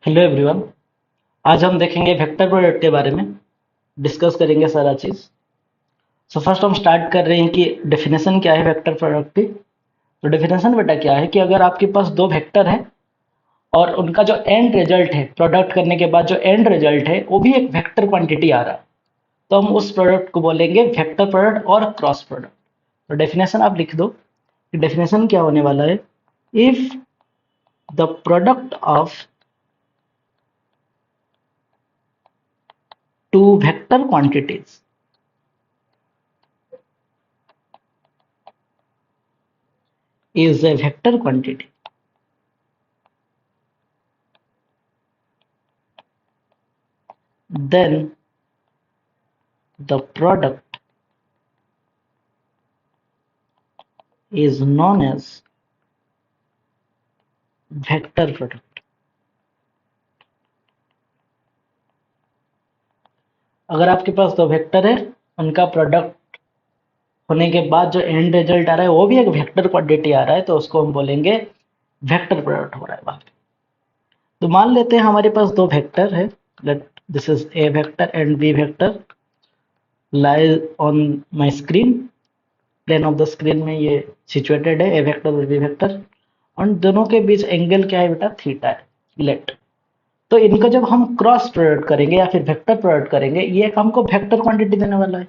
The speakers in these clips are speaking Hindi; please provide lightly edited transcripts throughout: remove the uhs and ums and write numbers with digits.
Hello everyone. आज हम देखेंगे वेक्टर प्रोडक्ट के बारे में। डिस्कस करेंगे सारा चीज। सो फर्स्ट हम स्टार्ट कर रहे हैं कि डेफिनेशन क्या है वेक्टर प्रोडक्ट की। तो डेफिनेशन बेटा क्या है कि अगर आपके पास दो वेक्टर है और उनका जो एंड रिजल्ट है, प्रोडक्ट करने के बाद जो एंड रिजल्ट है वो भी एक वेक्टर क्वांटिटी आ रहा है, तो हम उस प्रोडक्ट को बोलेंगे वेक्टर प्रोडक्ट और क्रॉस प्रोडक्ट। तो डेफिनेशन आप लिख दो कि डेफिनेशन क्या होने वाला है। If the product of two vector quantities is a vector quantity, then the product is known as vector product। अगर आपके पास दो वेक्टर है, उनका प्रोडक्ट होने के बाद जो एंड रिजल्ट आ रहा है वो भी एक वेक्टर क्वांटिटी आ रहा है, तो उसको हम बोलेंगे वेक्टर प्रोडक्ट हो रहा है वहां पे। तो मान लेते हैं हमारे पास दो वेक्टर है। Let this is A vector and B vector lies on my screen. Plane of the screen में ये सिचुएटेड है, ए वेक्टर और बी वेक्टर। और दोनों के बीच एंगल क्या है बेटा? थीटा है। लेट, तो इनका जब हम क्रॉस प्रोडक्ट करेंगे या फिर वेक्टर प्रोडक्ट करेंगे, ये एक हमको वेक्टर क्वांटिटी देने वाला है।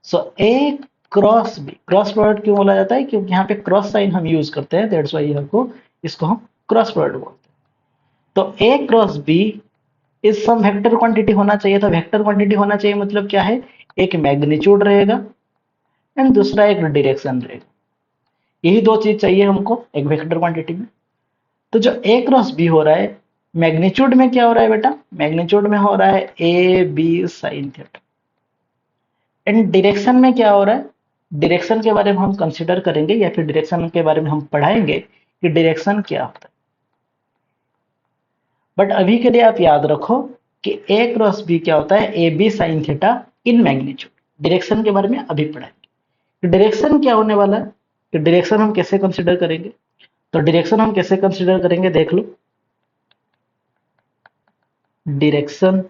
सो A cross B, cross product क्यों बोला जाता है? क्योंकि यहाँ पे क्रॉस साइन हम यूज करते हैं, दैट्स व्हाई हमको इसको हम क्रॉस प्रोडक्ट बोलते हैं। तो ए क्रॉस बी इस सम वेक्टर क्वांटिटी होना चाहिए। तो वेक्टर क्वांटिटी होना चाहिए मतलब क्या है? एक मैग्नीट्यूड रहेगा एंड दूसरा एक डायरेक्शन रहेगा। यही दो चीज चाहिए हमको एक वेक्टर क्वांटिटी में। तो जो ए क्रॉस बी हो रहा है, मैग्नीट्यूड में क्या हो रहा है बेटा? मैग्नीट्यूड में हो रहा है A B sine theta. And direction में क्या हो रहा है? डायरेक्शन के बारे में हम कंसिडर करेंगे या फिर डायरेक्शन के बारे में हम पढ़ाएंगे कि डायरेक्शन क्या होता है। बट अभी के लिए आप याद रखो कि ए क्रॉस बी क्या होता है? A B sine theta in magnitude. Direction के बारे में अभी पढ़ाएंगे। तो डायरेक्शन क्या होने वाला है? तो डायरेक्शन हम कैसे कंसिडर करेंगे? तो डायरेक्शन हम कैसे कंसिडर करेंगे देख लो। डायरेक्शन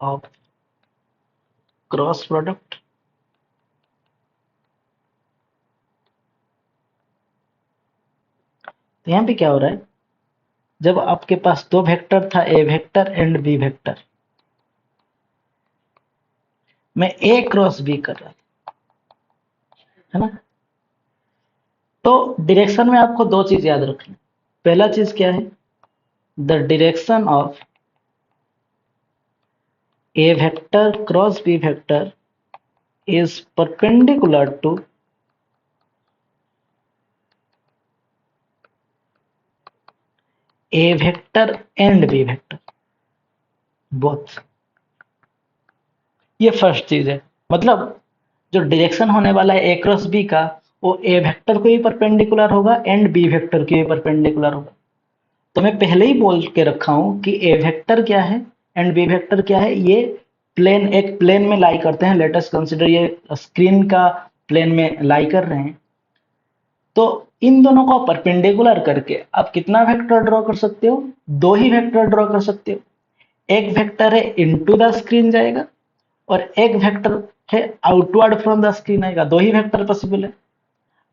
ऑफ क्रॉस प्रोडक्ट तो यहाँ पे क्या हो रहा है? जब आपके पास दो वेक्टर था, ए वेक्टर एंड बी वेक्टर, मैं ए क्रॉस बी कर रहा था, है ना? तो डायरेक्शन में आपको दो चीज याद रखनी। पहला चीज क्या है? The direction of A vector cross B vector is perpendicular to A vector and B vector both. ये फर्स्ट चीज है। मतलब जो डायरेक्शन होने वाला है ए क्रॉस बी का, वो ए वेक्टर को ही परपेंडिकुलर होगा एंड बी वेक्टर को ही परपेंडिकुलर होगा। तो मैं पहले ही बोल के रखा हूं कि ए वेक्टर क्या है एंड बी वेक्टर क्या है। ये प्लेन, एक प्लेन में लाई करते हैं। लेट अस कंसीडर ये स्क्रीन का प्लेन में लाई कर रहे हैं। तो इन दोनों को परपेंडिकुलर करके आप कितना वेक्टर ड्रॉ कर सकते हो? दो ही वेक्टर ड्रॉ कर सकते हो। एक वेक्टर है इनटू द स्क्रीन जाएगा और एक वेक्टर है आउटवर्ड फ्रॉम द स्क्रीन आएगा। दो ही वेक्टर पॉसिबल है।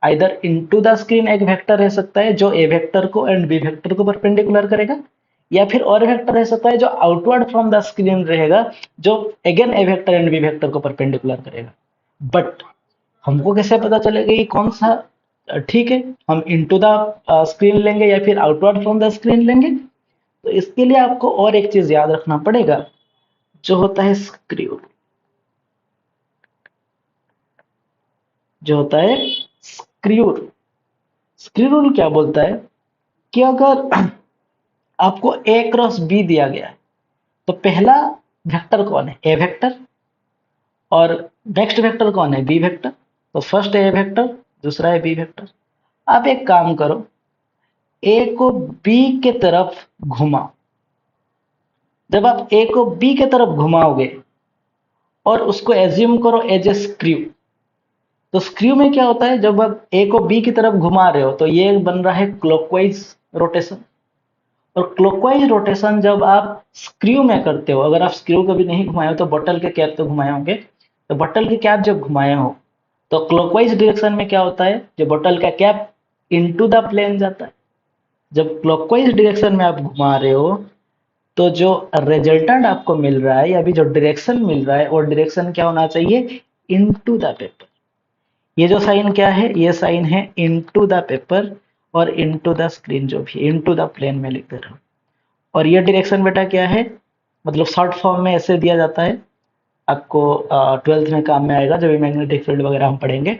आइदर इनटू द स्क्रीन एक वेक्टर रह सकता है जो ए वेक्टर को एंड बी वेक्टर को परपेंडिकुलर करेगा, या फिर और वेक्टर रह सकता है जो आउटवर्ड फ्रॉम द स्क्रीन रहेगा, जो again A vector and B vector को परपेंडिकुलर करेगा। बट हमको कैसे पता चलेगा कि कौन सा ठीक है? हम इनटू द स्क्रीन लेंगे या फिर आउटवर्ड फ्रॉम द स्क्रीन लेंगे? तो इसके लिए आपको और एक चीज याद रखना पड़ेगा, जो होता है स्क्रू। जो होता है स्क्रू रूल। स्क्रू रूल क्या बोलता है कि अगर आपको ए क्रॉस बी दिया गया है, तो पहला वेक्टर कौन है? A vector. और नेक्स्ट वेक्टर कौन है? B vector. तो फर्स्ट ए वेक्टर, दूसरा है बी वेक्टर। आप एक काम करो, ए को बी के तरफ घुमाओ। जब आप ए को बी के तरफ घुमाओगे और उसको एज्यूम करो एज ए स्क्रू, तो स्क्रू में क्या होता है? जब आप ए को बी की तरफ घुमा रहे हो तो ये बन रहा है क्लॉकवाइज रोटेशन। और क्लॉकवाइज रोटेशन जब आप स्क्रू में करते हो, अगर आप स्क्रू कभी नहीं घुमाए हो तो बटल के कैप तो घुमाए होंगे, तो बटल के कैप जब घुमाए हो तो क्लॉकवाइज डायरेक्शन में क्या होता है, जो बटल का कैप इनटू द प्लेन जाता है। जब क्लॉकवाइज डायरेक्शन में आप घुमा रहे हो तो जो रिजल्टेंट आपको मिल रहा है या अभी जो डायरेक्शन मिल रहा है वो डायरेक्शन क्या होना चाहिए, इनटू द पेपर। ये जो साइन क्या है, ये साइन है इनटू द पेपर और इनटू द स्क्रीन, जो भी इनटू द प्लेन में लिख दे रहा हूँ। और ये डायरेक्शन बेटा क्या है, मतलब शॉर्ट फॉर्म में ऐसे दिया जाता है, आपको 12th में काम में आएगा जब मैग्नेटिक फील्ड वगैरह हम पढ़ेंगे।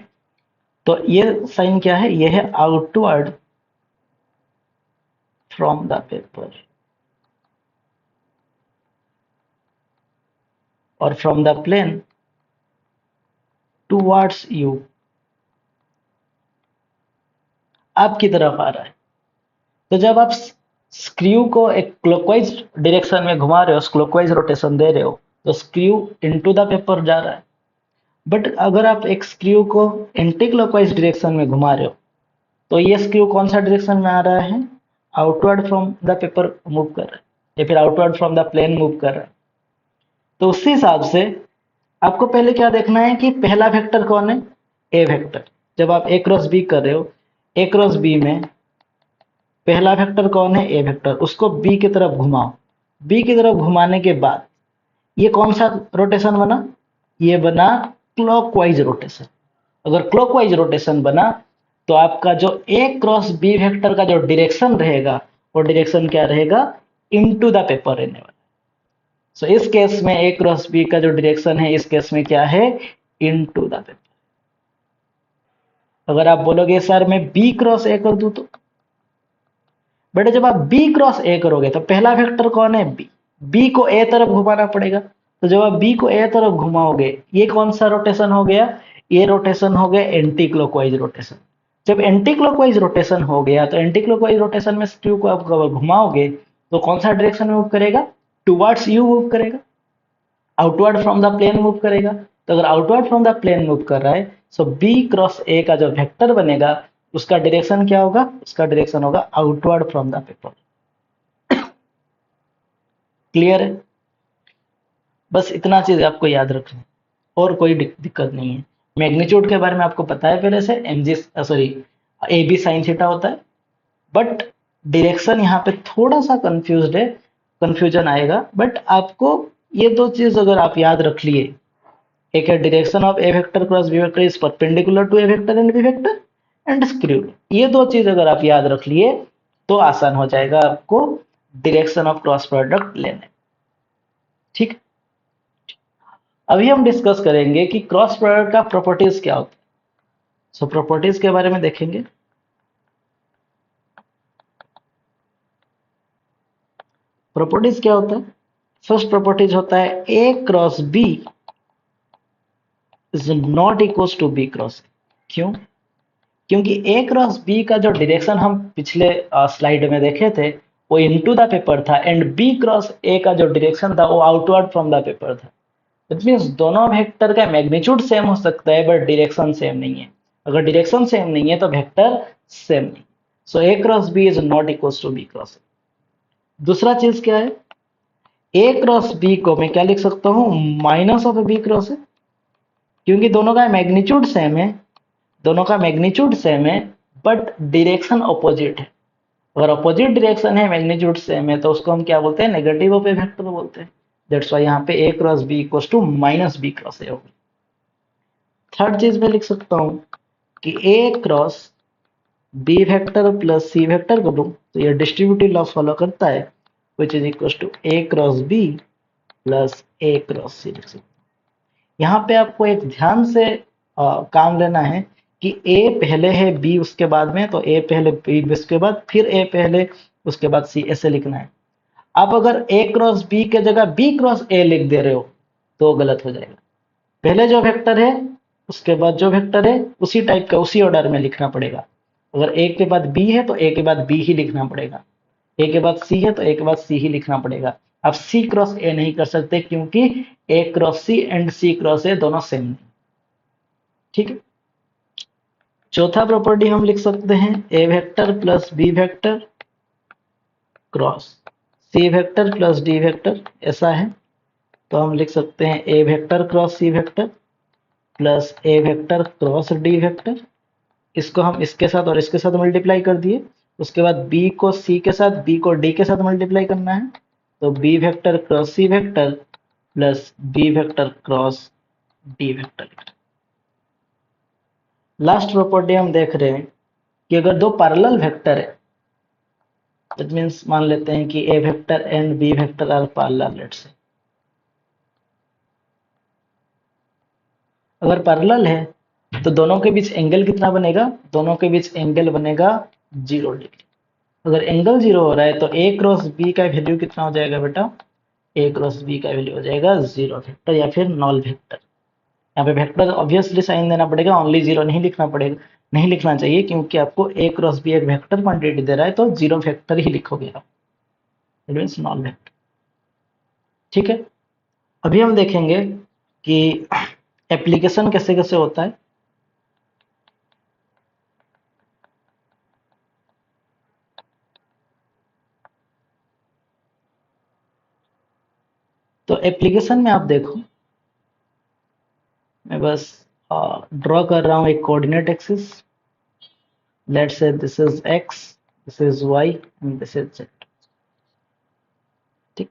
तो ये साइन क्या है, ये है आउटवर्ड फ्रॉम द पेपर और from the plane towards you, आपकी तरफ आ रहा है। तो जब आप स्क्रू को एक क्लॉकवाइज डायरेक्शन में घुमा रहे हो, क्लॉकवाइज रोटेशन दे रहे हो, तो स्क्रू इनटू द पेपर जा रहा है। बट अगर आप एक स्क्रू को एंटी क्लॉकवाइज डायरेक्शन में घुमा रहे हो तो ये स्क्रू कौन सा डायरेक्शन में आ रहा है, outward from the paper move कर रहा है या फिर outward from the plane move कर रहा है। तो उसी हिसाब से आपको पहले क्या देखना है कि पहला वेक्टर कौन है, ए वेक्टर। जब आप ए क्रॉस बी कर रहे हो, ए क्रॉस बी में पहला वेक्टर कौन है, ए वेक्टर, उसको बी की तरफ घुमाओ। बी की तरफ घुमाने के बाद ये कौन सा रोटेशन बना, ये बना क्लॉकवाइज रोटेशन। अगर क्लॉकवाइज रोटेशन बना तो आपका जो ए क्रॉस बी वेक्टर का जो डायरेक्शन रहेगा वो डायरेक्शन क्या रहेगा, इनटू द पेपर रहने वाला। सो इस केस में ए क्रॉस बी का जो डायरेक्शन है इस केस में क्या है, इनटू द पेपर। अगर आप बोलोगे सर मैं बी क्रॉस ए कर दूं तो बेटा जब आप बी क्रॉस ए करोगे तो पहला वेक्टर कौन है, बी, बी को ए तरफ घुमाना पड़ेगा। तो जब आप बी को ए तरफ घुमाओगे ये कौन सा रोटेशन हो गया, ये रोटेशन हो गया एंटी क्लॉकवाइज रोटेशन। जब एंटी क्लॉकवाइज रोटेशन हो गया तो एंटी क्लॉकवाइज रोटेशन में स्क्रू को आप घुमाओगे तो कौन सा डायरेक्शन में मूव करेगा, टुवर्ड्स यू मूव करेगा, outward from the plane move करेगा। तो अगर outward from the plane move कर रहा है सो बी क्रॉस ए का जो वेक्टर बनेगा उसका डायरेक्शन क्या होगा, उसका डायरेक्शन होगा outward from the paper. Clear है, बस इतना चीज आपको याद रखना है और कोई दिक्कत नहीं है। मैग्नीट्यूड के बारे में आपको पता है पहले से, M G sorry A B sine theta होता है, बट डायरेक्शन यहाँ पे थोड़ा सा कंफ्यूज्ड है, कंफ्यूजन आएगा। बट आपको ये दो चीज अगर आप याद रख लिए, एक है direction of A vector cross B vector is perpendicular to A vector and B vector and screw, ये दो चीज अगर आप याद रख लिए तो आसान हो जाएगा आपको डायरेक्शन ऑफ क्रॉस प्रोडक्ट लेने। ठीक, अभी हम डिस्कस करेंगे कि क्रॉस प्रोडक्ट का प्रॉपर्टीज क्या होता है। सो प्रॉपर्टीज के बारे में देखेंगे। प्रॉपर्टीज क्या होता है, फर्स्ट प्रॉपर्टीज होता है A cross B is not equal to B cross. क्यों, क्योंकि ए क्रॉस बी का जो डायरेक्शन हम पिछले स्लाइड में देखे थे वो इनटू द पेपर था एंड बी क्रॉस ए का जो डायरेक्शन था वो आउटवर्ड फ्रॉम द पेपर था। इट मीन्स दोनों वेक्टर का मैग्नीट्यूड सेम हो सकता है बट डायरेक्शन सेम नहीं है। अगर डायरेक्शन सेम नहीं है तो वेक्टर सेम नहीं। So A cross B is not equal to B cross A. दूसरा चीज क्या है, ए क्रॉस बी को मैं क्या लिख सकता हूँ, minus of B cross A, क्योंकि दोनों का मैग्नीट्यूड सेम है, दोनों का मैग्नीट्यूड सेम है बट डायरेक्शन ऑपोजिट है। अगर ऑपोजिट डायरेक्शन है मैग्नीट्यूड सेम है तो उसको हम क्या बोलते हैं, नेगेटिव ऑफ ए वेक्टर बोलते हैं। दैट्स व्हाई यहाँ पे A cross B equal to minus B cross A होगी। थर्ड चीज में लिख सकता हूँ कि A cross B vector plus C vector करूँ तो ये डिस्ट्रीब्यूटिव लॉ फॉलो करता है which is equal to A cross B plus A cross C लिख सकते हैं। यहाँ पे आपको एक ध्यान से काम लेना है कि ए पहले है बी उसके बाद में, तो ए पहले बी उसके बाद फिर ए पहले उसके बाद सी, ऐसे लिखना है। आप अगर ए क्रॉस बी के जगह बी क्रॉस ए लिख दे रहे हो तो गलत हो जाएगा। पहले जो वेक्टर है उसके बाद जो वेक्टर है उसी टाइप का उसी ऑर्डर में लिखना पड़ेगा। अगर ए के बाद बी है तो ए के बाद बी ही लिखना पड़ेगा, ए के बाद सी है तो ए के बाद सी ही लिखना पड़ेगा। आप सी क्रॉस ए नहीं कर सकते क्योंकि A cross C and C cross A दोनों सेम नहीं। ठीक है, चौथा प्रॉपर्टी हम लिख सकते हैं A vector plus B vector cross C vector plus D vector, ऐसा है। तो हम लिख सकते हैं A vector cross C vector plus A vector cross D vector. इसको हम इसके साथ और इसके साथ मल्टीप्लाई कर दिए। उसके बाद बी को सी के साथ, बी को डी के साथ मल्टीप्लाई करना है। तो B vector cross C vector plus B vector cross D vector. Last property हम देख रहे हैं कि अगर दो पैरेलल वेक्टर है, दैट मीन्स मान लेते हैं कि A vector and B vector are parallel, let's say. अगर पैरेलल है तो दोनों के बीच एंगल कितना बनेगा? दोनों के बीच एंगल बनेगा 0 डिग्री। अगर एंगल 0 हो रहा है तो ए क्रॉस बी का वैल्यू कितना हो जाएगा बेटा? ए क्रॉस बी का वैल्यू हो जाएगा 0 वेक्टर या फिर नॉल वेक्टर। यहाँ पे वेक्टर ऑब्वियसली साइन देना पड़ेगा, ओनली 0 नहीं लिखना पड़ेगा, नहीं लिखना चाहिए, क्योंकि आपको ए क्रॉस बी एक वेक्टर क्वांटिटी दे रहा है, तो 0 वेक्टर ही लिखोगे आप, इट मीन्स नॉल वेक्टर। ठीक है, अभी हम देखेंगे कि एप्लीकेशन कैसे कैसे होता है। तो एप्लीकेशन में आप देखो, मैं बस ड्रॉ कर रहा हूं एक coordinate axis. Let's say this is X, this is Y and this is Z. ठीक,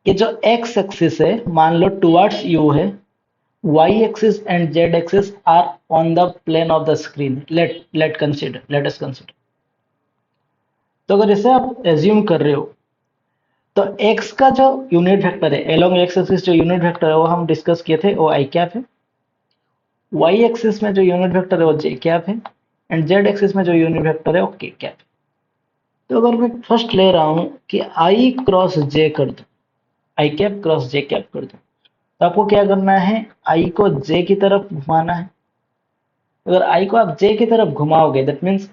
ये जो एक्स एक्सिस है मान लो टुवर्ड्स यू है, Y axis and Z axis are on the plane of the screen. Let us consider. तो अगर इसे आप एज्यूम कर रहे हो तो x का जो यूनिट वेक्टर है एलोंग x एक्सिस, जो यूनिट वेक्टर है वो हम डिस्कस किए थे, वो आई कैप है। y एक्सिस में जो यूनिट वेक्टर है वो j कैप है एंड z एक्सिस में जो यूनिट वेक्टर है वो k कैप है। तो अगर मैं फर्स्ट ले रहा हूं कि i क्रॉस j कर दूं, आई कैप क्रॉस j कैप कर दूं, तो आपको क्या करना है? i को j की तरफ घुमाना है। अगर i को आप j की तरफ घुमाओगे, दैट मीन्स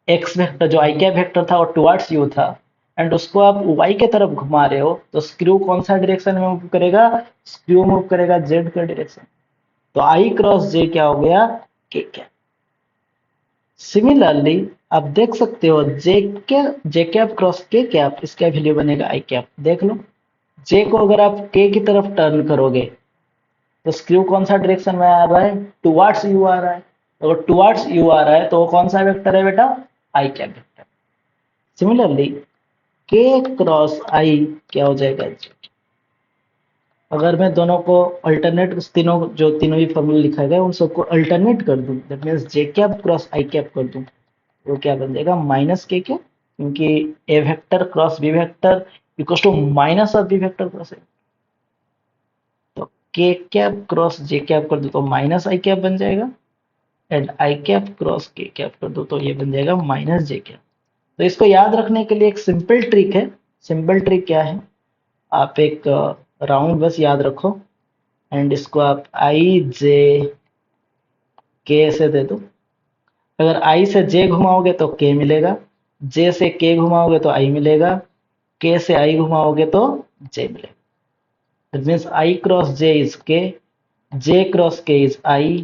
x वेक्टर जो आई कैप वेक्टर था वो टुवर्ड्स यू था एंड उसको आप y के तरफ घुमा रहे हो, तो स्क्रू कौन सा डायरेक्शन में मूव करेगा? स्क्रू मूव करेगा z का डायरेक्शन। तो i क्रॉस j क्या हो गया? k cap. सिमिलरली आप देख सकते हो जे कैप क्रॉस के कैप, इसका वैल्यू बनेगा आई कैप। देख लो, जे को अगर आप के की तरफ टर्न करोगे तो स्क्रू कौन सा डायरेक्शन में आ रहा है? टुवर्ड्स यू आ रहा है। अगर टुवर्ड्स यू आ रहा है तो वो कौन सा वेक्टर है बेटा? आई कैप वेक्टर। सिमिलरली के क्रॉस आई क्या हो जाएगा? अगर मैं दोनों को अल्टरनेट, तीनों जो तीनों ही फॉर्मूला लिखा गया है उन सबको अल्टरनेट कर दूं, that means J cap cross I cap कर दूं, वो क्या बन जाएगा? माइनस के क्या, क्योंकि A vector cross B vector equal to minus of B vector cross A. तो के कैप क्रॉस जे कैप कर दो तो माइनस आई कैप बन जाएगा एंड आई कैप क्रॉस के कैप कर दो तो ये बन जाएगा माइनस जे कैप। तो इसको याद रखने के लिए एक सिंपल ट्रिक है। सिंपल ट्रिक क्या है? आप एक राउंड बस याद रखो एंड इसको आप आई जे के से दे दो। अगर आई से जे घुमाओगे तो के मिलेगा, जे से के घुमाओगे तो आई मिलेगा, के से आई घुमाओगे तो जे मिलेगा। That means I cross J is के, जे क्रॉस के इज आई,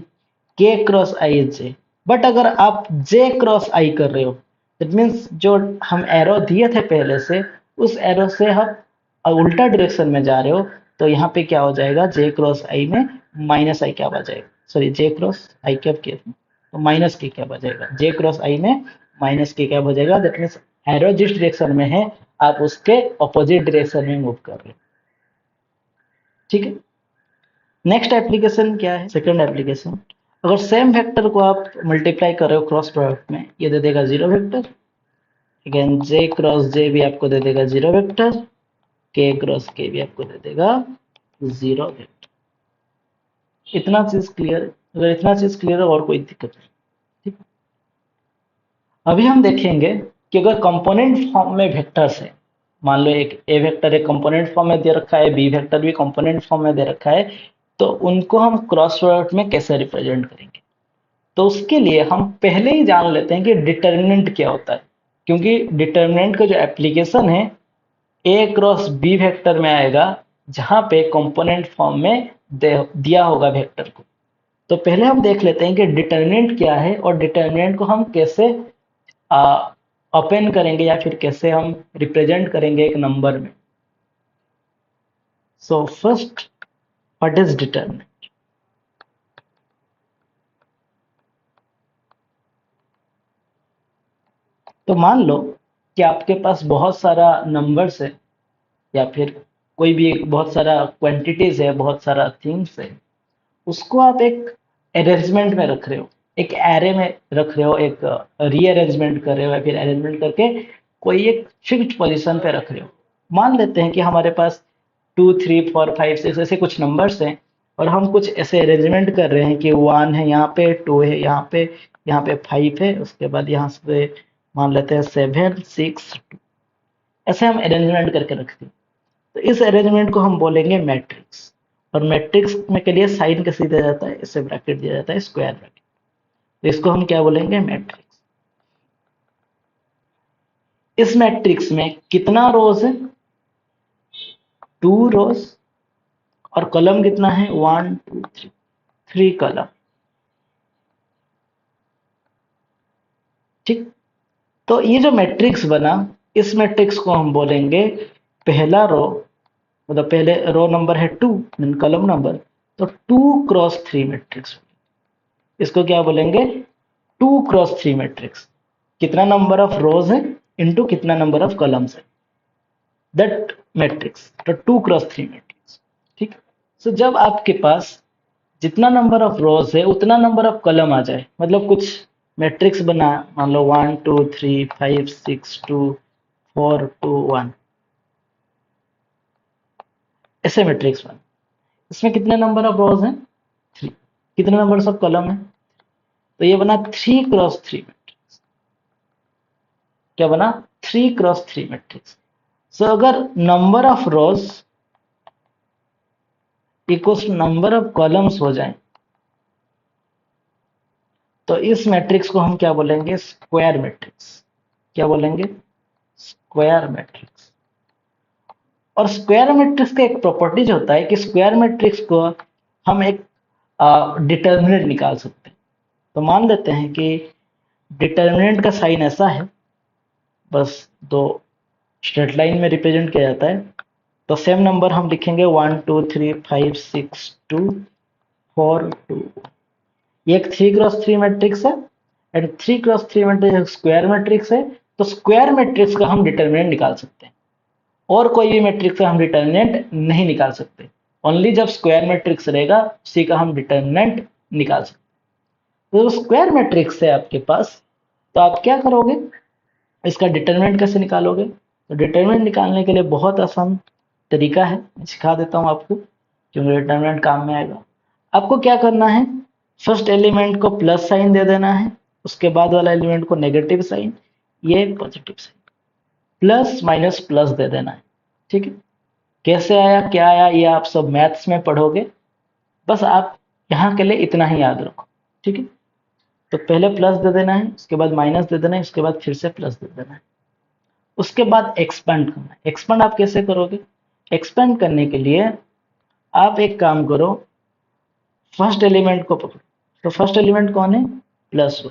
के cross I is J. But अगर आप जे क्रॉस आई कर रहे हो, दैट मीन्स जो हम एरो दिए थे पहले से, उस एरो से हम उल्टा डायरेक्शन में जा रहे हो, तो यहाँ पे क्या हो जाएगा? जे क्रॉस आई में माइनस आई क्या आ जाएगा? सॉरी, जे क्रॉस आई क्या किया था, तो माइनस के क्या बचेगा? जे क्रॉस आई में माइनस के क्या बचेगा? दैट मीन्स एरो जिस डायरेक्शन में है आप उसके ऑपोजिट डायरेक्शन में मूव कर रहे हो। ठीक है, नेक्स्ट एप्लीकेशन क्या है? सेकंड एप्लीकेशन, अगर सेम वेक्टर को आप मल्टीप्लाई कर रहे हो क्रॉस प्रोडक्ट में, ये दे देगा 0 वेक्टर। अगेन जे क्रॉस जे भी आपको दे देगा 0 वेक्टर, के क्रॉस के भी आपको दे देगा 0 वेक्टर। इतना चीज क्लियर? अगर इतना चीज क्लियर है और कोई दिक्कत नहीं। ठीक, अभी हम देखेंगे कि अगर कंपोनेंट फॉर्म में वेक्टर्स है, मान लो एक ए वेक्टर एक कंपोनेंट फॉर्म में दे रखा है, बी वेक्टर भी कंपोनेंट फॉर्म में दे रखा है, तो उनको हम क्रॉस प्रोडक्ट में कैसे रिप्रेजेंट करेंगे? तो उसके लिए हम पहले ही जान लेते हैं कि डिटर्मिनेंट क्या होता है, क्योंकि डिटर्मिनेंट का जो एप्लीकेशन है ए क्रॉस बी वेक्टर में आएगा, जहां पे कंपोनेंट फॉर्म में दिया होगा वेक्टर को। तो पहले हम देख लेते हैं कि डिटर्मिनेंट क्या है और डिटर्मिनेंट को हम कैसे ओपन करेंगे या फिर कैसे हम रिप्रेजेंट करेंगे एक नंबर में। So first, what is determinant? तो मान लो कि आपके पास बहुत सारा नंबर्स है या फिर कोई भी बहुत सारा क्वांटिटीज है, बहुत सारा थिंग्स है, उसको आप एक अरेंजमेंट में रख रहे हो, एक एरे में रख रहे हो, एक रीअरेंजमेंट कर रहे हो या फिर अरेंजमेंट करके कोई एक फिक्स्ड पोजीशन पे रख रहे हो। मान लेते हैं कि हमारे पास 2 3 4 5 6 ऐसे कुछ नंबर्स हैं और हम कुछ ऐसे अरेंजमेंट कर रहे हैं कि 1 है यहाँ पे, 2 है यहाँ पे 5 है, उसके बाद यहाँ से मान लेते हैं 7 6 2, ऐसे हम अरेंजमेंट करके रखते हैं। तो इस अरेंजमेंट को हम बोलेंगे मैट्रिक्स। और मैट्रिक्स में के लिए साइन कैसे दिया जाता है, इससे ब्रैकेट दिया जाता है, स्क्वायर ब्रैकेट। तो इसको हम क्या बोलेंगे, मैट्रिक्स। इस मैट्रिक्स में कितना रोज है, 2 रोज, और कॉलम कितना है, 1 2 3, 3 कॉलम। ठीक। तो ये जो मैट्रिक्स बना, इस मैट्रिक्स को हम बोलेंगे पहला रो, मतलब पहले रो नंबर है 2, कॉलम नंबर, तो 2 × 3 मैट्रिक्स। इसको क्या बोलेंगे, 2 × 3 मैट्रिक्स। कितना नंबर ऑफ रोज है इनटू कितना नंबर ऑफ कॉलम्स है, दैट मैट्रिक्स, तो 2 × 3 मैट्रिक्स। ठीक। सो जब आपके पास जितना नंबर ऑफ रोज है उतना नंबर ऑफ कॉलम आ जाए, मतलब कुछ मैट्रिक्स बना, मान लो 1 2 3 5 6 2 4 2 1, ऐसे मैट्रिक्स बना। इसमें कितने नंबर ऑफ रोज हैं, 3। कितने नंबर ऑफ कॉलम है, तो ये बना 3 × 3 मैट्रिक्स। क्या बना, 3 × 3 मैट्रिक्स। सो अगर number of rose equals number of columns हो जाए, तो इस मैट्रिक्स को हम क्या बोलेंगे, स्क्वायर मैट्रिक्स। क्या बोलेंगे, स्क्वायर मैट्रिक्स। और स्क्वायर मैट्रिक्स का एक प्रॉपर्टीज होता है कि स्क्वायर मैट्रिक्स को हम एक डिटर्मिनेंट निकाल सकते हैं। तो मान लेते हैं कि डिटर्मिनेंट का साइन ऐसा है, बस दो स्ट्रेट लाइन में रिप्रेजेंट किया जाता है। तो सेम नंबर हम लिखेंगे 1 2 3 5 6 2 4 2। ये एक 3 × 3 मैट्रिक्स है एंड 3 × 3 मैट्रिक्स स्क्वायर मैट्रिक्स है। तो स्क्वायर मैट्रिक्स का हम डिटर्मिनेंट निकाल सकते हैं, और कोई भी मैट्रिक्स का हम डिटर्मिनेंट नहीं निकाल सकते। ओनली जब स्क्वायर मैट्रिक्स रहेगा उसी का हम डिटर्मिनेंट निकाल सकते हैं। तो स्क्वायर मैट्रिक्स है आपके पास, तो आप क्या करोगे, इसका डिटर्मिनेंट कैसे निकालोगे। तो डिटर्मिनेंट निकालने के लिए बहुत आसान तरीका है, मैं सिखा देता हूँ आपको, क्योंकि डिटर्मिनेंट काम में आएगा। आपको क्या करना है, फर्स्ट एलिमेंट को प्लस साइन दे देना है, उसके बाद वाला एलिमेंट को नेगेटिव साइन, ये positive sign, plus minus plus दे देना है। ठीक है। कैसे आया क्या आया ये आप सब मैथ्स में पढ़ोगे, बस आप यहाँ के लिए इतना ही याद रखो। ठीक है। तो पहले प्लस दे देना है, उसके बाद माइनस दे देना है, उसके बाद फिर से प्लस दे देना है। उसके बाद एक्सपेंड करना है। एक्सपेंड आप कैसे करोगे, एक्सपेंड करने के लिए आप एक काम करो, फर्स्ट एलिमेंट को पकड़ो। तो फर्स्ट एलिमेंट कौन है, +1।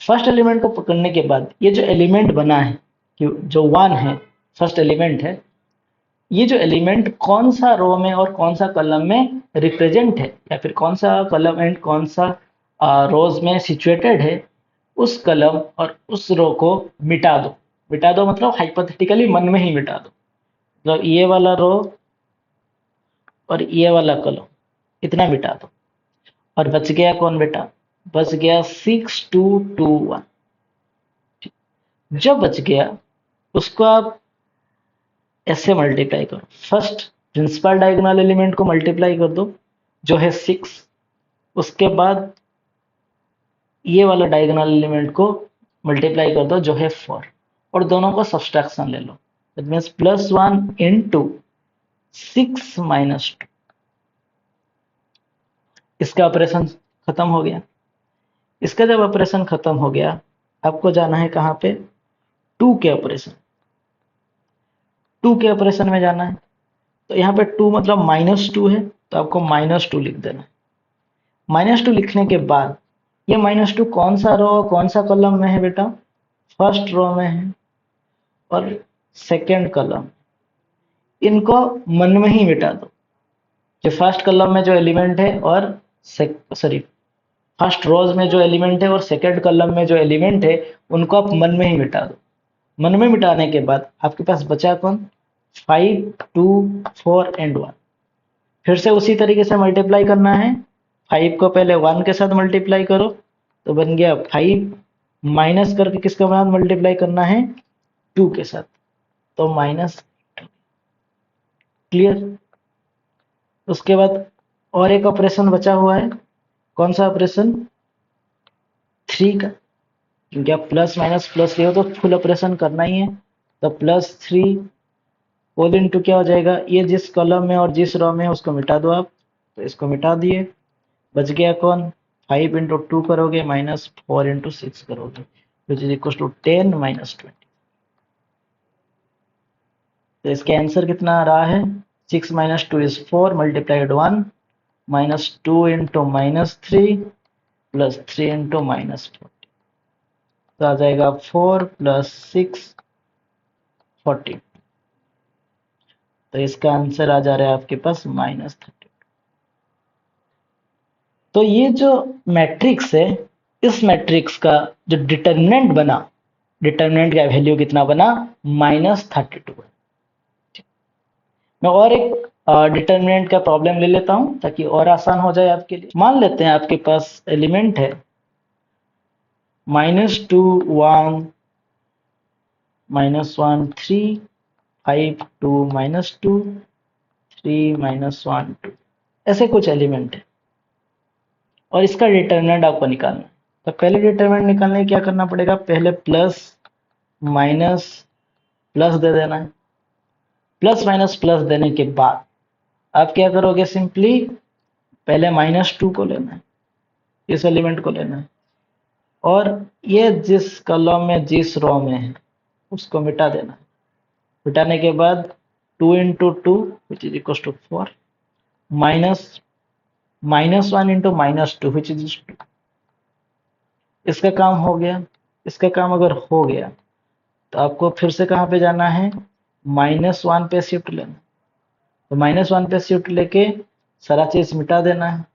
फर्स्ट एलिमेंट को पकड़ने के बाद ये जो एलिमेंट बना है, कि जो 1 है, फर्स्ट एलिमेंट है, ये जो एलिमेंट कौन सा रो में और कौन सा कॉलम में रिप्रेजेंट है, या फिर कौन सा कॉलम एंड कौन सा रोज में सिचुएटेड है, उस कॉलम और उस रो को मिटा दो। मिटा दो मतलब हाइपोथेटिकली मन में ही मिटा दो। तो ये वाला रो और ये वाला कॉलम इतना मिटा दो, और बच गया कौन बेटा, बच गया 6 2 2 1। जो बच गया उसको आप ऐसे मल्टीप्लाई करो, फर्स्ट प्रिंसिपल डायगोनल एलिमेंट को मल्टीप्लाई कर दो जो है 6, उसके बाद ये वाला डायगोनल एलिमेंट को मल्टीप्लाई कर दो जो है 4, और दोनों को सब्सट्रैक्शन ले लो। That means +1 into 6 minus 2। इसका ऑपरेशन खत्म हो गया। इसका जब ऑपरेशन खत्म हो गया, आपको जाना है कहाँ पे, 2 के ऑपरेशन। 2 के ऑपरेशन में जाना है, तो यहाँ पे 2 मतलब -2 है, तो आपको -2 लिख देना है। -2 लिखने के बाद ये -2 कौन सा रो कौन सा कॉलम में है बेटा, फर्स्ट रो में है और सेकंड कॉलम, इनको मन में ही मिटा दो। जो फर्स्ट कॉलम में जो एलिमेंट है और सॉरी फर्स्ट रोज में जो एलिमेंट है और सेकंड कॉलम में जो एलिमेंट है उनको आप मन में ही मिटा दो। मन में मिटाने के बाद आपके पास बचा कौन? 5, 2, 4 एंड 1। फिर से उसी तरीके से मल्टीप्लाई करना है। 5 को पहले 1 के साथ मल्टीप्लाई करो तो बन गया 5, माइनस करके किसके साथ मल्टीप्लाई करना है? 2 के साथ, तो माइनस। क्लियर? उसके बाद और एक ऑपरेशन बचा हुआ है। कौन सा ऑपरेशन? 3 का, क्योंकि आप प्लस माइनस प्लस लियो तो फुल ऑपरेशन करना ही है। तो +3 होल इंटू क्या हो जाएगा? ये जिस कॉलम में और जिस रो में है उसको मिटा दो आप, तो इसको मिटा दिए। बच गया कौन? 5 इंटू 2 करोगे -4 इंटू 6 करोगे, which is equal to 10 minus 20। तो इसका आंसर कितना आ रहा है? 6 minus 2 is 4 multiplied 1 -2 into -3 plus 3 into -40, तो आ जाएगा 4 + 6 40। तो इसका आंसर आ जा रहा है आपके पास -30। तो ये जो मैट्रिक्स है, इस मैट्रिक्स का जो डिटर्मिनेंट बना, डिटर्मिनेंट का वैल्यू कितना बना? -32। मैं और एक डिटर्मिनेंट का प्रॉब्लम ले लेता हूं ताकि और आसान हो जाए आपके लिए। मान लेते हैं आपके पास एलिमेंट है -2, 1, -1, 3, 5, 2, -2, 3, -1, 2, ऐसे कुछ एलिमेंट है और इसका डिटर्मिनेंट आपको निकालना है। तो पहले डिटर्मिनेंट निकालने क्या करना पड़ेगा? पहले प्लस माइनस प्लस दे देना है। प्लस माइनस प्लस देने के बाद आप क्या करोगे? सिंपली पहले -2 को लेना है, इस एलिमेंट को लेना है, और ये जिस कॉलम में जिस रो में है उसको मिटा देना है। मिटाने के बाद 2 into 2 which is equal to 4 minus -1 into -2 which is 2। इसका काम हो गया। इसका काम अगर हो गया तो आपको फिर से कहाँ पे जाना है? -1 पे शिफ्ट लेना। तो -1 पे शिफ्ट लेके सारा चीज मिटा देना है।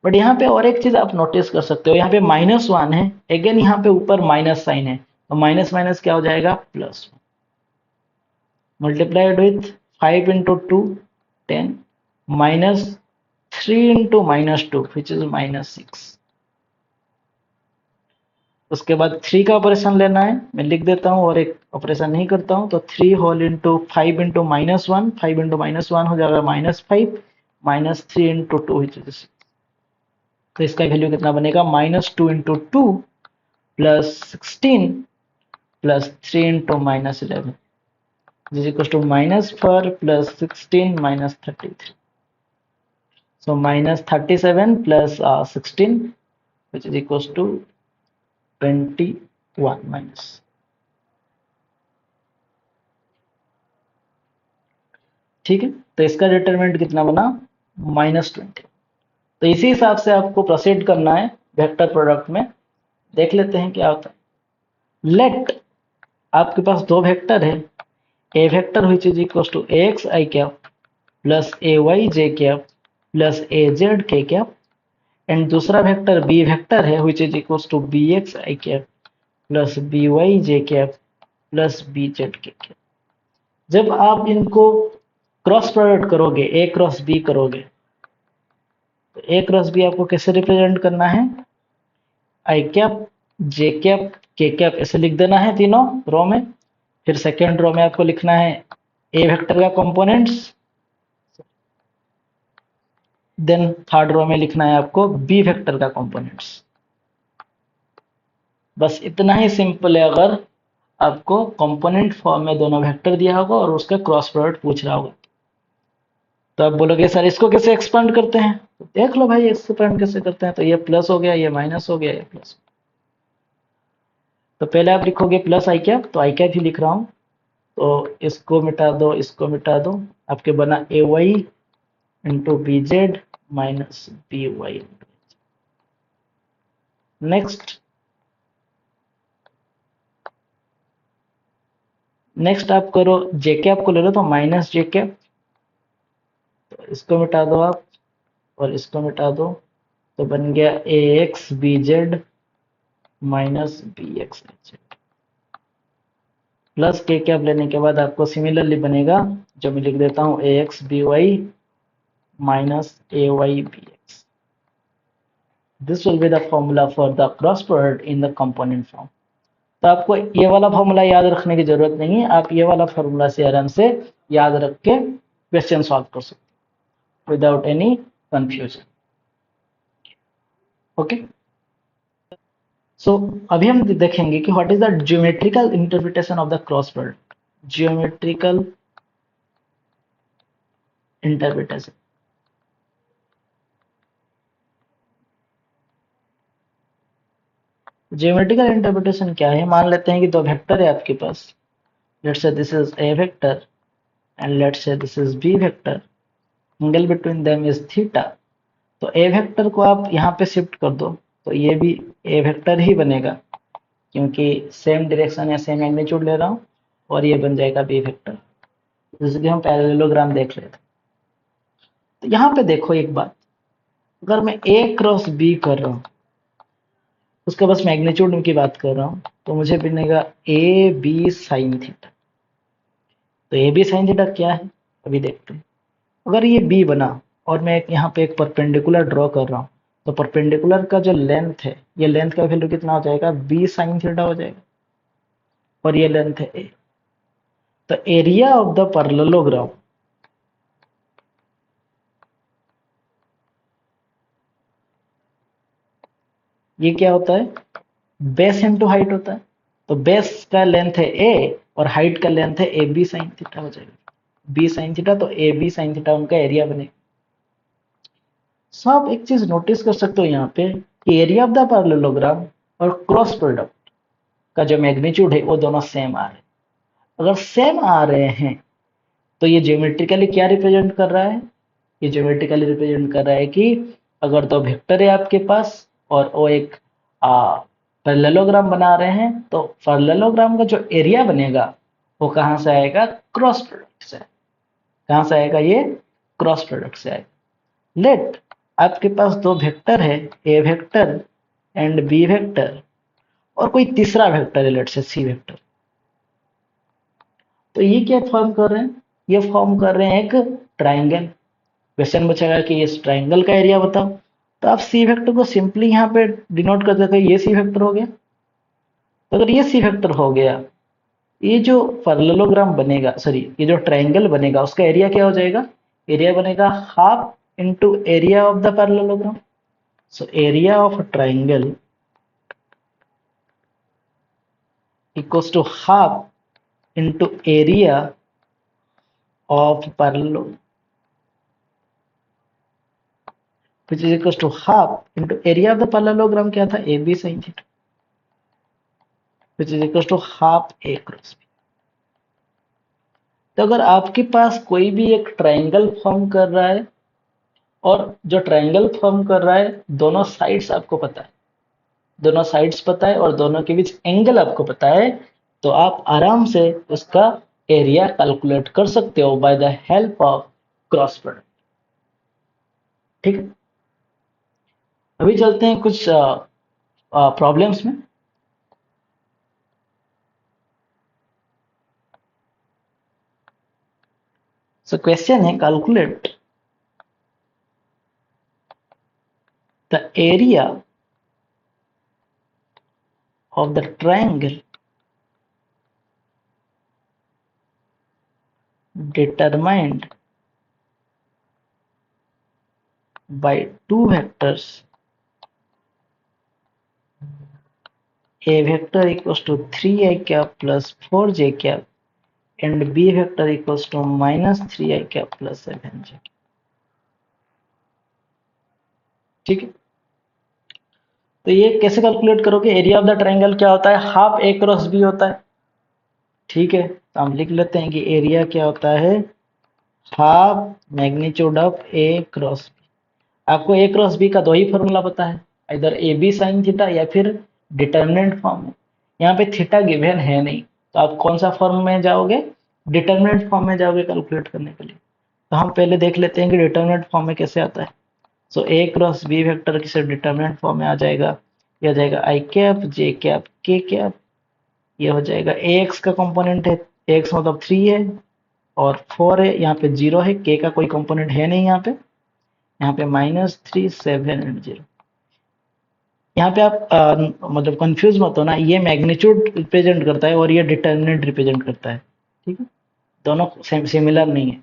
बट यहाँ पे और एक चीज आप नोटिस कर सकते हो, यहाँ पे -1 है, अगेन यहाँ पे ऊपर माइनस साइन है, तो माइनस माइनस क्या हो जाएगा? +1 multiplied with 5 into 2 10 -3 into -2 which is -6। उसके बाद 3 का ऑपरेशन लेना है, मैं लिख देता हूँ और एक ऑपरेशन नहीं करता हूँ। तो 3 होल इंटू 5 इंटू -1, 5 इंटू -1 हो जाएगा -5 -3 इंटू 2 विच इज 6। तो इसका वैल्यू कितना बनेगा? -2 into 2 plus 16 plus 3 into -11 is equals to -4 plus 16 minus 33. So -37 plus 16 which is equals to 21 minus. ठीक है, तो इसका डिटरमिनेंट कितना बना? -20। तो इसी हिसाब से आपको प्रोसीड करना है वेक्टर प्रोडक्ट में। देख लेते हैं क्या होता है। लेट आपके पास दो वेक्टर है, A vector which is equals to ax i cap plus ay j cap plus az k cap, and दूसरा वेक्टर बी वेक्टर है which is equals to bx i cap plus by j cap plus bz k cap. जब आप इनको क्रॉस प्रोडक्ट करोगे, ए क्रॉस बी करोगे, तो ए क्रॉस बी आपको कैसे रिप्रेजेंट करना है? आई cap J cap K cap ऐसे लिख देना है तीनों रो में। फिर सेकेंड रो में आपको लिखना है ए वेक्टर का कंपोनेंट्स, देन थर्ड रो में लिखना है आपको बी वेक्टर का कंपोनेंट्स। बस इतना ही सिंपल है। अगर आपको कंपोनेंट फॉर्म में दोनों वेक्टर दिया होगा और उसका क्रॉस प्रोडक्ट पूछ रहा होगा, तो आप बोलोगे सर इसको कैसे एक्सपांड करते हैं? तो देख लो भाई एक्सपांड कैसे करते हैं। तो ये प्लस हो गया, ये माइनस हो गया, ये प्लस। तो पहले आप लिखोगे प्लस आई कैप, तो आई कैप ही लिख रहा हूं, तो इसको मिटा दो, इसको मिटा दो, आपके बना A Y into B Z minus B Y. Next next आप करो जे कैप को ले लो तो माइनस जे कैप, तो इसको मिटा दो आप और इसको मिटा दो, तो बन गया A X B Z minus B X plus K cap लेने के बाद आपको सिमिलरली बनेगा, जो मैं लिख देता हूँ A X B Y minus A Y B X. This will be the formula for the cross product in the component form. तो आपको ये वाला फॉर्मूला याद रखने की जरूरत नहीं है, आप ये वाला फॉर्मूला से आराम से याद रख के क्वेश्चन सॉल्व कर सकते विदाउट एनी कंफ्यूजन। ओके, सो अभी हम देखेंगे कि what is the geometrical interpretation of the cross product. Geometrical interpretation, geometrical interpretation क्या है? मान लेते हैं कि दो वेक्टर है आपके पास, let's say this is A vector and let's say this is B vector, angle between them is theta. तो ए वेक्टर को आप यहाँ पे शिफ्ट कर दो तो ये भी ए वेक्टर ही बनेगा, क्योंकि सेम डायरेक्शन या सेम मैग्नीट्यूड ले रहा हूँ, और ये बन जाएगा बी वेक्टर, जैसे कि हम पैरेललोग्राम देख रहे थे। तो यहाँ पे देखो एक बात, अगर मैं ए क्रॉस बी कर रहा हूँ, उसका बस मैग्नीट्यूड की बात कर रहा हूँ, तो मुझे बनेगा ए बी साइन थीटा। तो ए बी साइन थीटा क्या है अभी देखते हैं। अगर ये बी बना और मैं यहाँ पे एक परपेंडिकुलर ड्रॉ कर रहा हूँ, तो परपेंडिकुलर का जो लेंथ है, ये लेंथ का वैल्यू कितना हो जाएगा? बी साइन थीटा हो जाएगा, और ये लेंथ है ए। तो एरिया ऑफ द पैरेललोग्राम, ये क्या होता है? बेस इंटू हाइट होता है। तो बेस का लेंथ है ए और हाइट का लेंथ है ए बी साइन थीटा हो जाएगा, बी साइन थीटा, तो ए बी साइन थीटा उनका एरिया बनेगा। सो आप एक चीज नोटिस कर सकते हो यहाँ पे कि एरिया ऑफ द पैरेललोग्राम और क्रॉस प्रोडक्ट का जो मैग्नीट्यूड है वो दोनों सेम आ रहे हैं। अगर सेम आ रहे हैं तो ये ज्योमेट्रिकली क्या रिप्रेजेंट कर रहा है? ये ज्योमेट्रिकली रिप्रेजेंट कर रहा है कि अगर दो वेक्टर है आपके पास और वो एक पैरेललोग्राम बना रहे हैं, तो पैरेललोग्राम का जो एरिया बनेगा वो कहाँ से आएगा? क्रॉस प्रोडक्ट से। कहाँ से आएगा? ये क्रॉस प्रोडक्ट से आएगा। लेट आपके पास दो वेक्टर है, A vector and B vector, और कोई तीसरा वेक्टर है, लेट से सी वेक्टर। तो ये क्या फॉर्म कर रहे हैं? ये फॉर्म कर रहे हैं एक ट्राइंगल। क्वेश्चन पूछेगा कि इस ट्राइंगल का एरिया बताओ, तो आप सी वेक्टर को सिंपली यहाँ पे डिनोट कर देते हैं, ये सी वेक्टर हो गया। तो अगर ये सी वेक्टर हो गया, ये जो पैरेललोग्राम बनेगा, सॉरी ये जो ट्राइंगल बनेगा, उसका एरिया क्या हो जाएगा? एरिया बनेगा half into area of the parallelogram. So area of triangle equals to half into area of parallelogram, which is equals to half into area of the parallelogram क्या था? AB sin theta, which is equals to half A cross B। तो अगर आपके पास कोई भी एक ट्राइंगल फॉर्म कर रहा है, और जो ट्राइंगल फॉर्म कर रहा है दोनों साइड्स आपको पता है, दोनों साइड्स पता है और दोनों के बीच एंगल आपको पता है, तो आप आराम से उसका एरिया कैलकुलेट कर सकते हो by the help of cross product. ठीक है, अभी चलते हैं कुछ प्रॉब्लम्स में। सो क्वेश्चन है, calculate the area of the triangle determined by two vectors, a vector equals to 3i cap plus 4j cap and b vector equals to minus 3i cap plus 7j। ठीक है, तो ये कैसे कैलकुलेट करोगे? एरिया ऑफ द ट्राइंगल क्या होता है? हाफ ए क्रॉस बी होता है। ठीक है, तो हम लिख लेते हैं कि एरिया क्या होता है? Half magnitude of A cross B. आपको ए क्रॉस बी का दो ही फॉर्मूला पता है, इधर ए बी साइन थीटा या फिर डिटर्मिनेंट फॉर्म में। यहाँ पे थीटा गिवन है नहीं, तो आप कौन सा फॉर्म में जाओगे, डिटर्मिनेंट फॉर्म में जाओगे कैलकुलेट करने के लिए। तो हम पहले देख लेते हैं कि डिटर्मिनेंट फॉर्म में कैसे आता है। सो ए क्रॉस बी वेक्टर किसी डिटर्मिनेंट फॉर्म में आ जाएगा, ये आ जाएगा आई cap J cap K cap, ये हो जाएगा ए एक्स का कंपोनेंट है, एक्स मतलब 3 है और 4 है, यहाँ पे 0 है, के का कोई कंपोनेंट है नहीं, यहाँ पे -3 7 एंड 0। यहाँ पे आप मतलब कंफ्यूज मत होना, ये मैग्नीट्यूड रिप्रेजेंट करता है और ये डिटर्मिनेंट रिप्रेजेंट करता है, ठीक है, दोनों सिमिलर नहीं है।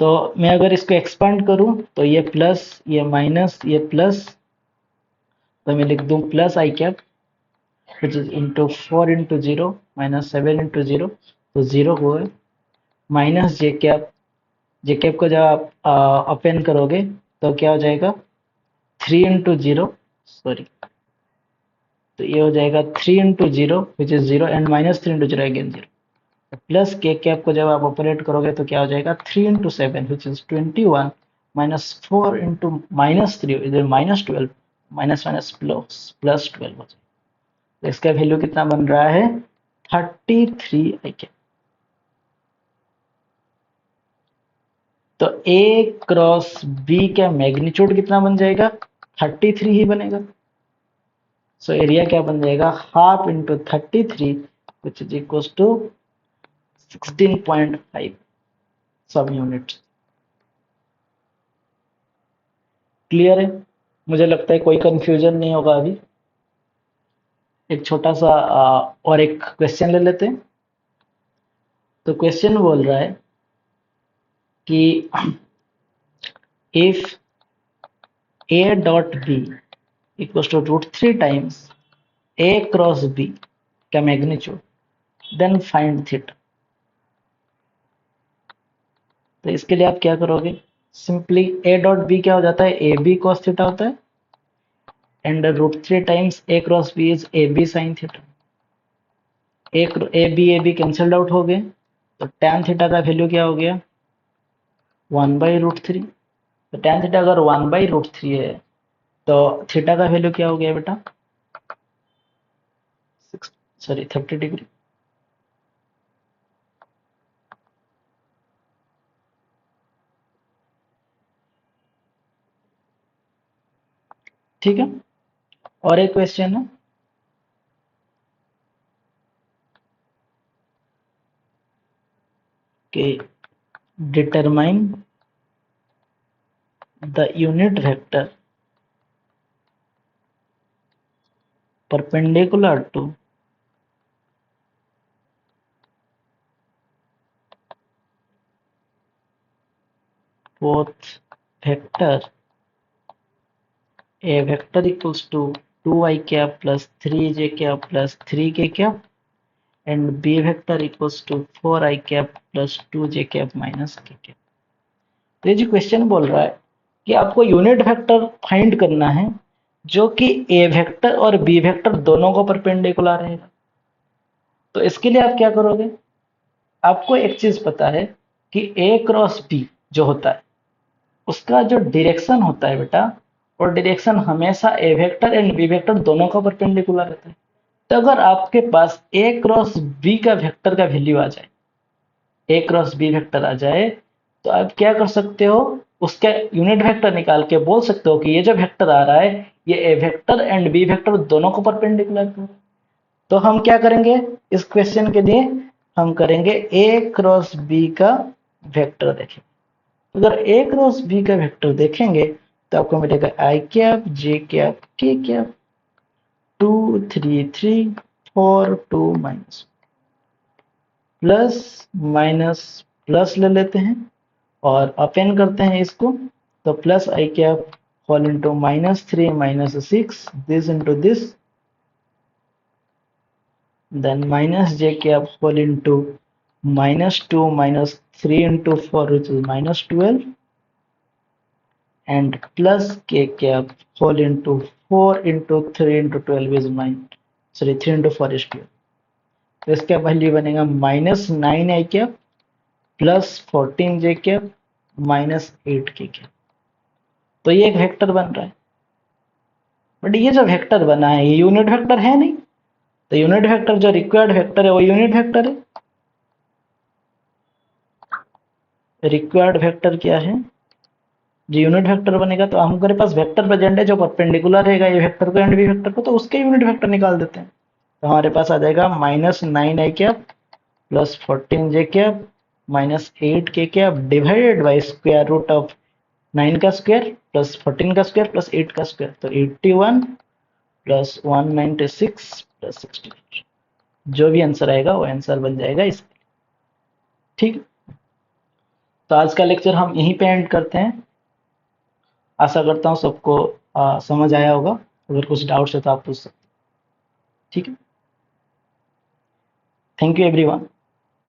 तो मैं अगर इसको एक्सपांड करूं तो ये प्लस, ये माइनस, ये प्लस, तो मैं लिख दूं plus I cap which is into 4 into 0 -7 into 0, तो 0 हुआ, माइनस जे कैप को जब आप अपेन करोगे तो क्या हो जाएगा 3 इंटू 0, सॉरी, तो ये हो जाएगा 3 into 0 which is 0 and -3 into 0 again 0, plus K cap को जब आप ऑपरेट करोगे तो क्या हो जाएगा 3 इंटू 7 विच इज 21 -4 इंटू -3 इधर -12, माइनस माइनस प्लस 12 हो जाएगा। तो इसका वैल्यू कितना बन रहा है 33 आई कैप। तो ए क्रॉस बी का मैग्नीट्यूड कितना बन जाएगा 33 ही बनेगा। सो एरिया क्या बन जाएगा half into 33 which is equal to 16.5 सब यूनिट। क्लियर है, मुझे लगता है कोई कंफ्यूजन नहीं होगा अभी। एक छोटा सा और एक क्वेश्चन ले लेते हैं। तो क्वेश्चन बोल रहा है कि if a dot b equals to √3 times a cross b का मैग्नीट्यूड देन फाइंड थीटा। तो इसके लिए आप क्या करोगे, सिंपली a डॉट b क्या हो जाता है ए बी कॉस थीटा होता है and √3 times a cross b is A B sine theta. A B cancelled out हो गए, तो tan थीटा का वैल्यू क्या हो गया 1/√3। तो tan थीटा अगर 1/√3 है तो थीटा का वैल्यू क्या हो गया बेटा 30 डिग्री। ठीक है, और एक क्वेश्चन है कि determine the unit vector perpendicular to both vector a vector equals to 2i cap plus 3j cap plus 3k cap and b vector equals to 4i cap plus 2j cap minus k cap। तो ये जो क्वेश्चन बोल रहा है कि आपको यूनिट वेक्टर फाइंड करना है जो कि ए वेक्टर और बी वेक्टर दोनों को परपेंडिकुलर रहेगा। तो इसके लिए आप क्या करोगे, आपको एक चीज पता है कि ए क्रॉस बी जो होता है उसका जो डायरेक्शन होता है बेटा, और डायरेक्शन हमेशा ए वेक्टर एंड बी वेक्टर दोनों का परपेंडिकुलर रहता है। तो अगर आपके पास ए क्रॉस बी का वेक्टर का वैल्यू आ जाए, ए क्रॉस बी वेक्टर आ जाए, तो आप क्या कर सकते हो, उसका यूनिट वेक्टर निकाल के बोल सकते हो कि ये जो वेक्टर आ रहा है ये ए वेक्टर एंड बी वेक्टर दोनों को परपेंडिकुलर है। तो हम क्या करेंगे इस क्वेश्चन के लिए, हम करेंगे ए क्रॉस बी का वेक्टर देखें। अगर ए क्रॉस बी का वेक्टर देखेंगे तो आपको मिलेगा I cap J cap K cap 2 3 3 4 2 minus plus minus plus ले लेते हैं और अपेन करते हैं इसको, तो plus I cap whole into -3 -6 this into this, then minus j cap whole into -2 -3 into 4 which is -12 and plus k cap whole into 4 into 3 into 12 is 3 into 4 is 12। तो इसका वैल्यू बनेगा -9 आई कैप प्लस 14 जे कैप -8 के कैप। तो ये एक वेक्टर बन रहा है, बट ये जो वेक्टर बना है ये यूनिट वेक्टर है नहीं, तो यूनिट वेक्टर जो रिक्वायर्ड वेक्टर है वो यूनिट वेक्टर है। रिक्वायर्ड वेक्टर क्या है, जो यूनिट वेक्टर बनेगा, तो हमारे पास वेक्टर प्रेजेंट है जो परपेंडिकुलर रहेगा ये वेक्टर को एंड बी वेक्टर को, तो उसके यूनिट वेक्टर निकाल देते हैं। तो हमारे पास आ जाएगा -9 i cap plus 14 j cap minus 8 k cap divided by square root of 9 का स्क्वायर प्लस 14 का स्क्वायर प्लस 8 का स्क्वायर, तो 81 प्लस 196 प्लस 68, जो भी आंसर आएगा वो आंसर बन जाएगा इसका। ठीक, तो आज का लेक्चर हम यहीं पे एंड करते हैं। आशा करता हूँ सबको समझ आया होगा। अगर कुछ डाउट्स है तो आप पूछ सकते हैं। ठीक है, थैंक यू एवरीवन।